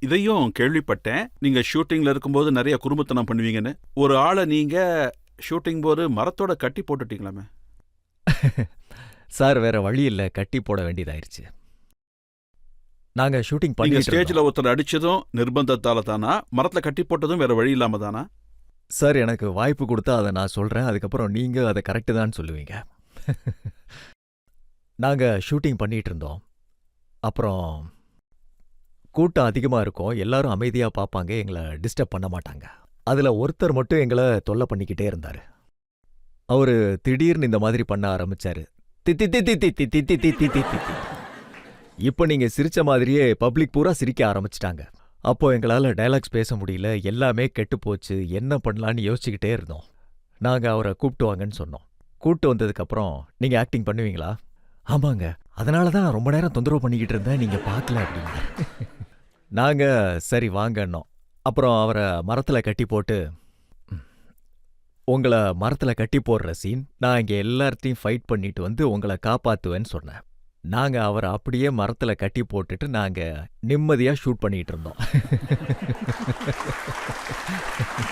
இதையும் கேள்விப்பட்டேன். நீங்க ஷூட்டிங்ல இருக்கும்போது நிறைய குறும்புத்தனம் பண்ணுவீங்கன்னு. ஒரு ஆளை நீங்க ஷூட்டிங் போது மரத்தோட கட்டி போட்டுட்டீங்களாமே. சார் வேற வழி இல்ல, கட்டி போட வேண்டியதாயிருச்சு. நாங்க ஷூட்டிங் நீங்க பண்ணிட்டு ஸ்டேஜ்ல இருந்தோம். ஒருத்தர் அடிச்சதும் நிர்பந்தத்தால தானா, மரத்துல கட்டி போட்டதும் வேற வழி இல்லாம தானா? சார் எனக்கு வாய்ப்பு கொடுத்தா அதை நான் சொல்றேன், அதுக்கப்புறம் நீங்க அதை கரெக்டு தான் சொல்லுவீங்க. நாங்க ஷூட்டிங் பண்ணிட்டு இருந்தோம். அப்புறம் கூட்டம் அதிகமா இருக்கும், எல்லாரும் அமைதியா பார்ப்பாங்க, எங்களை டிஸ்டர்ப் பண்ண மாட்டாங்க. அதுல ஒருத்தர் மட்டும் எங்களை தொல்லை பண்ணிக்கிட்டே இருந்தாரு. அவரு திடீர்னு இந்த மாதிரி பண்ண ஆரம்பிச்சாரு. தித்தி தித்தி தித்தி தித்தி தித்தி தித்தி. இப்போ நீங்க சிரிச்ச மாதிரியே பப்ளிக் பூரா சிரிக்க ஆரம்பிச்சிட்டாங்க. அப்போ எங்களால டயலாக்ஸ் பேச முடியல, எல்லாமே கெட்டு போச்சு, என்ன பண்ணலான்னு யோசிச்சுக்கிட்டே இருந்தோம். நாங்க அவரை கூப்பிட்டு வாங்கன்னு சொன்னோம். கூப்பிட்டு வந்ததுக்கு அப்புறம் நீங்க ஆக்டிங் பண்ணுவீங்களா? ஆமாங்க, அதனால தான் நான் ரொம்ப நேரம் தொந்தரவு பண்ணிக்கிட்டு இருந்தேன், நீங்க பார்க்கல அப்படின்னு. நாங்க சரி வாங்கன்னோம். அப்புறம் அவரை மரத்துல கட்டி போட்டு, உங்களை மரத்துல கட்டி போடுற சீன், நான் இங்க எல்லார்த்தையும் ஃபைட் பண்ணிட்டு வந்து உங்களை காப்பாத்துவேன்னு சொன்னேன். நாங்க அவரை அப்படியே மரத்துல கட்டி போட்டுட்டு நாங்க நிம்மதியா ஷூட் பண்ணிட்டு இருந்தோம்.